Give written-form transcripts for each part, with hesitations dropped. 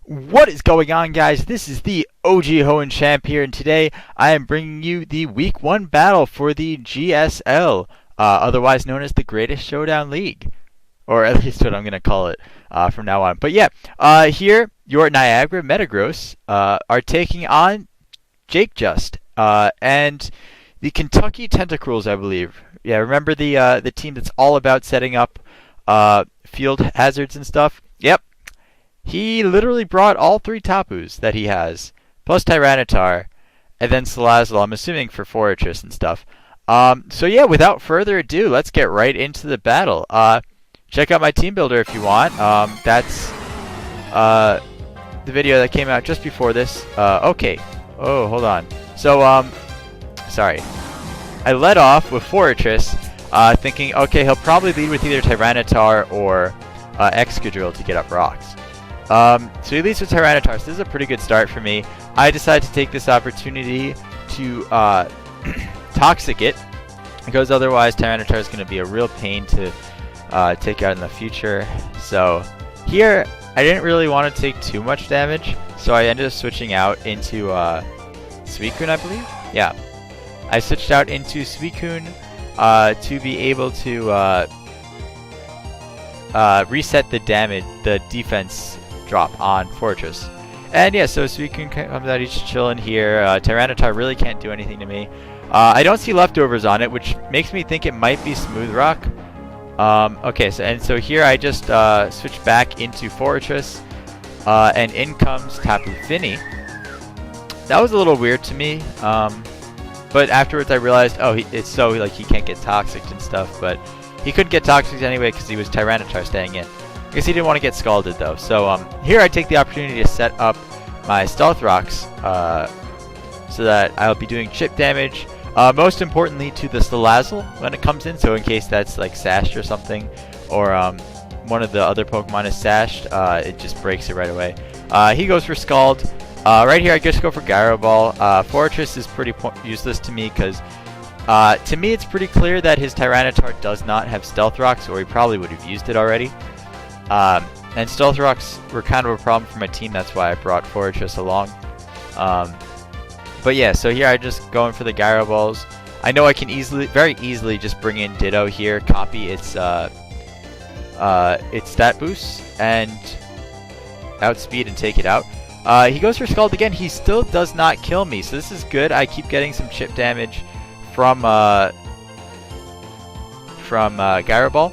What is going on, guys? This is the OG Hoenn Champ here, and today I am bringing you the Week 1 battle for the GSL, otherwise known as the Greatest Showdown League. Or at least what I'm going to call it from now on. But yeah, here, your Niagara Metagross are taking on Jake Just and the Kentucky Tentacruels, I believe. Yeah, remember the team that's all about setting up field hazards and stuff? Yep. He literally brought all three Tapus that he has, plus Tyranitar, and then Salazzle, I'm assuming for Fortress and stuff. So yeah, without further ado, let's get right into the battle. Check out my team builder if you want. That's the video that came out just before this. Okay. Oh, hold on. So, sorry. I led off with Fortress, thinking, okay, he'll probably lead with either Tyranitar or Excadrill to get up rocks. So he leads with Tyranitar, so this is a pretty good start for me. I decided to take this opportunity to Toxic it, because otherwise Tyranitar is going to be a real pain to take out in the future. So here, I didn't really want to take too much damage, so I ended up switching out into Suicune, I believe? Yeah. I switched out into Suicune to be able to reset the damage, the defense drop on Fortress. And yeah, so Suicune comes out, he's chilling here. Tyranitar really can't do anything to me. I don't see leftovers on it, which makes me think it might be Smooth Rock. Okay, so here I just switch back into Fortress, and in comes Tapu Fini. That was a little weird to me, but afterwards I realized, oh, it's so like he can't get Toxic and stuff, but he couldn't get Toxic anyway because he was Tyranitar staying in. I guess he didn't want to get scalded though. So here I take the opportunity to set up my Stealth Rocks so that I'll be doing chip damage. Most importantly to the Salazzle when it comes in, so in case that's like sashed or something, or one of the other Pokemon is sashed, it just breaks it right away. He goes for Scald. Right here I just go for Gyro Ball. Fortress is pretty useless to me because to me it's pretty clear that his Tyranitar does not have Stealth Rocks, or he probably would have used it already. And Stealth Rocks were kind of a problem for my team, that's why I brought Fortress along. But yeah, so here I just going for the Gyro Balls. I know I can very easily just bring in Ditto here, copy its stat boost, and outspeed and take it out. He goes for Scald again. He still does not kill me, so this is good. I keep getting some chip damage from Gyro Ball,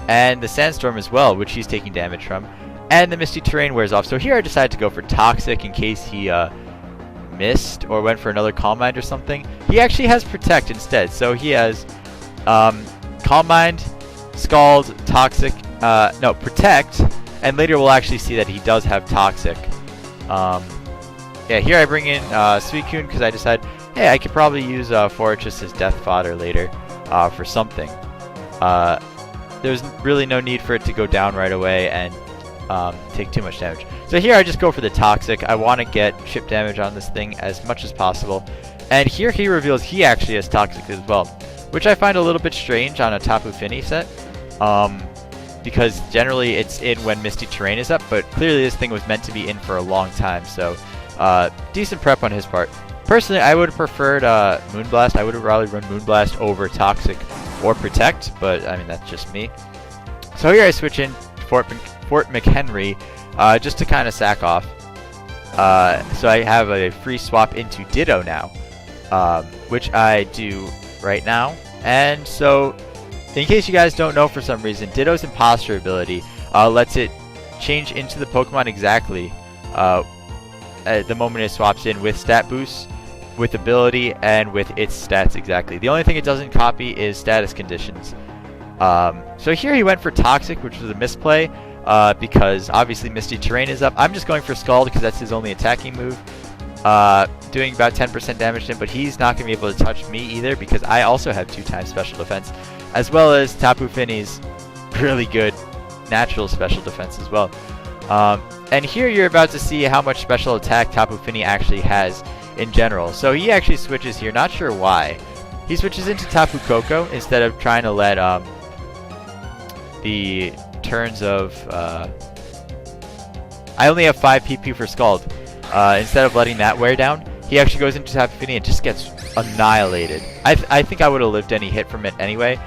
and the Sandstorm as well, which he's taking damage from, and the Misty Terrain wears off. So here I decided to go for Toxic in case he missed or went for another Calm Mind or something. He actually has Protect instead, so he has Calm Mind, Scald, Toxic, no, Protect, and later we'll actually see that he does have Toxic. Yeah, here I bring in Suicune because I decided, hey, I could probably use Fortress as Death Fodder later for something. There's really no need for it to go down right away and take too much damage. So here I just go for the Toxic. I want to get chip damage on this thing as much as possible. And here he reveals he actually has Toxic as well, which I find a little bit strange on a Tapu Fini set. Because generally it's in when Misty Terrain is up, but clearly this thing was meant to be in for a long time, so decent prep on his part. Personally, I would have preferred Moonblast. I would have rather run Moonblast over Toxic or Protect, but I mean, that's just me. So here I switch in Fort McHenry just to kind of sack off. So I have a free swap into Ditto now, which I do right now. And so, in case you guys don't know for some reason, Ditto's Imposter ability lets it change into the Pokemon exactly at the moment it swaps in with stat boosts, with ability, and with its stats exactly. The only thing it doesn't copy is status conditions. So here he went for Toxic, which was a misplay because obviously Misty Terrain is up. I'm just going for Scald because that's his only attacking move. Doing about 10% damage to him, but he's not going to be able to touch me either because I also have 2x special defense, as well as Tapu Fini's really good natural special defense as well. And here you're about to see how much special attack Tapu Fini actually has in general. So he actually switches here, not sure why. He switches into Tapu Koko instead of trying to let the turns of I only have 5 PP for Scald. Instead of letting that wear down, he actually goes into Tapu Fini and just gets annihilated. I think I would have lived any hit from it anyway.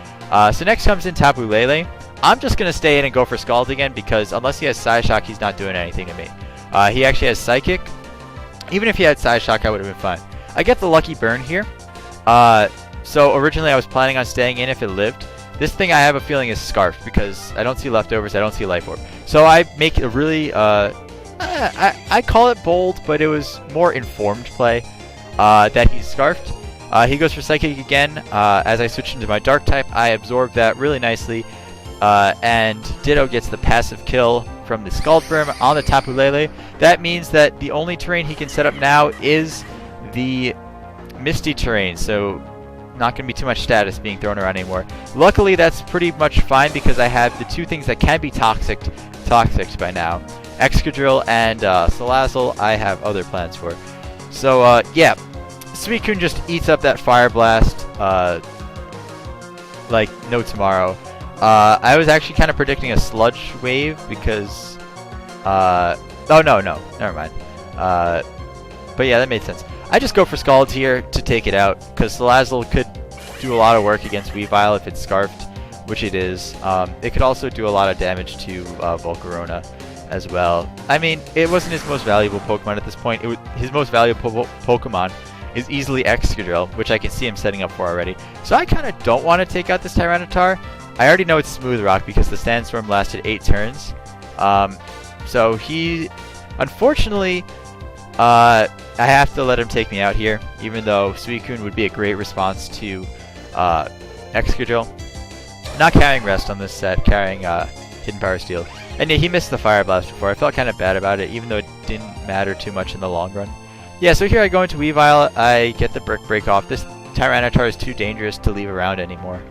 So next comes in Tapu Lele. I'm just going to stay in and go for Scald again because unless he has Psyshock, he's not doing anything to me. He actually has Psychic. Even if he had Psyshock, I would have been fine. I get the lucky burn here. So originally I was planning on staying in if it lived. This thing I have a feeling is Scarfed because I don't see Leftovers, I don't see Life Orb. So I make a really, I call it bold, but it was more informed play that he's Scarfed. He goes for Psychic again. As I switch into my Dark type, I absorb that really nicely. And Ditto gets the passive kill from the Scald Burn on the Tapu Lele. That means that the only terrain he can set up now is the Misty terrain, so not going to be too much status being thrown around anymore. Luckily, that's pretty much fine because I have the 2 things that can be toxic by now. Excadrill and Salazzle, I have other plans for. So, yeah, Suicune just eats up that Fire Blast like no tomorrow. I was actually kind of predicting a Sludge Wave because... oh, no, never mind. But yeah, that made sense. I just go for Scald here to take it out, because Salazzle could do a lot of work against Weavile if it's Scarfed, which it is. It could also do a lot of damage to Volcarona as well. I mean, it wasn't his most valuable Pokemon at this point. His most valuable Pokemon is easily Excadrill, which I can see him setting up for already. So I kind of don't want to take out this Tyranitar. I already know it's Smooth Rock because the Sandstorm lasted 8 turns. So he, unfortunately... I have to let him take me out here, even though Suicune would be a great response to Excadrill. Not carrying Rest on this set, carrying Hidden Power Steel. And yeah, he missed the Fire Blast before. I felt kind of bad about it, even though it didn't matter too much in the long run. Yeah, so here I go into Weavile. I get the Brick Break off. This Tyranitar is too dangerous to leave around anymore.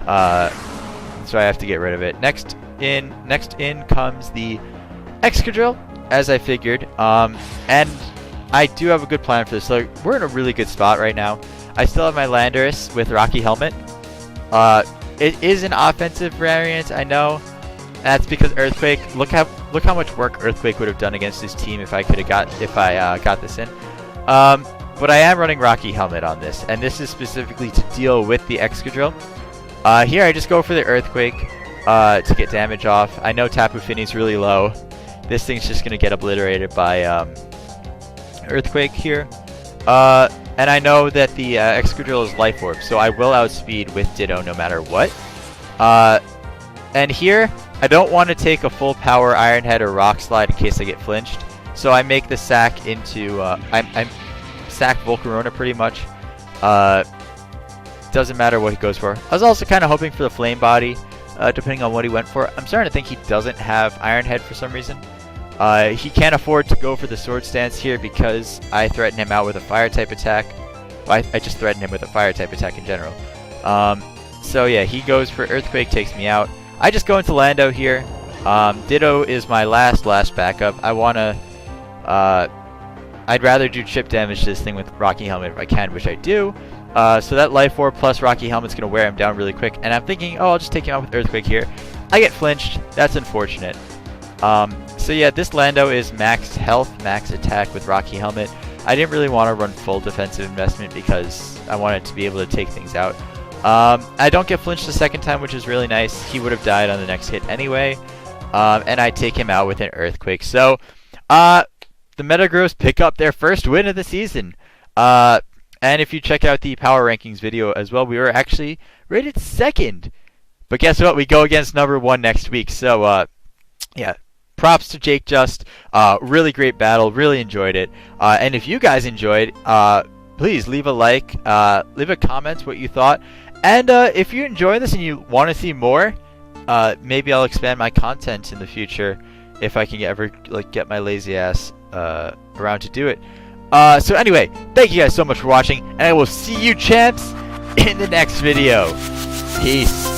So I have to get rid of it. Next in comes the Excadrill, as I figured. And I do have a good plan for this. So we're in a really good spot right now. I still have my Landorus with Rocky Helmet. It is an offensive variant, I know. That's because Earthquake. Look how much work Earthquake would have done against his team if I got this in. But I am running Rocky Helmet on this, and this is specifically to deal with the Excadrill. Here I just go for the Earthquake to get damage off. I know Tapu Fini's really low. This thing's just gonna get obliterated by Earthquake here. And I know that the Excadrill is Life Orb, so I will outspeed with Ditto no matter what. And here, I don't want to take a full power Iron Head or Rock Slide in case I get flinched. So I make the sack into, I sack Volcarona pretty much. Doesn't matter what he goes for. I was also kind of hoping for the Flame Body, depending on what he went for. I'm starting to think he doesn't have Iron Head for some reason. He can't afford to go for the Sword Stance here because I threaten him out with a Fire-type attack. Well, I just threaten him with a Fire-type attack in general. So yeah, he goes for Earthquake, takes me out. I just go into Lando here. Ditto is my last backup. I'd rather do chip damage to this thing with Rocky Helmet if I can, which I do. So that Life Orb plus Rocky Helmet's going to wear him down really quick. And I'm thinking, oh, I'll just take him out with Earthquake here. I get flinched. That's unfortunate. So yeah, this Lando is max health, max attack with Rocky Helmet. I didn't really want to run full defensive investment because I wanted to be able to take things out. I don't get flinched the second time, which is really nice. He would have died on the next hit anyway. And I take him out with an Earthquake. So, the Metagross pick up their first win of the season. And if you check out the Power Rankings video as well, we were actually rated 2nd. But guess what? We go against number 1 next week. So, yeah. Props to Jake Just. Really great battle. Really enjoyed it. And if you guys enjoyed, please leave a like. Leave a comment what you thought. And if you enjoy this and you want to see more, maybe I'll expand my content in the future if I can ever get my lazy ass around to do it. So anyway, thank you guys so much for watching, and I will see you champs in the next video. Peace.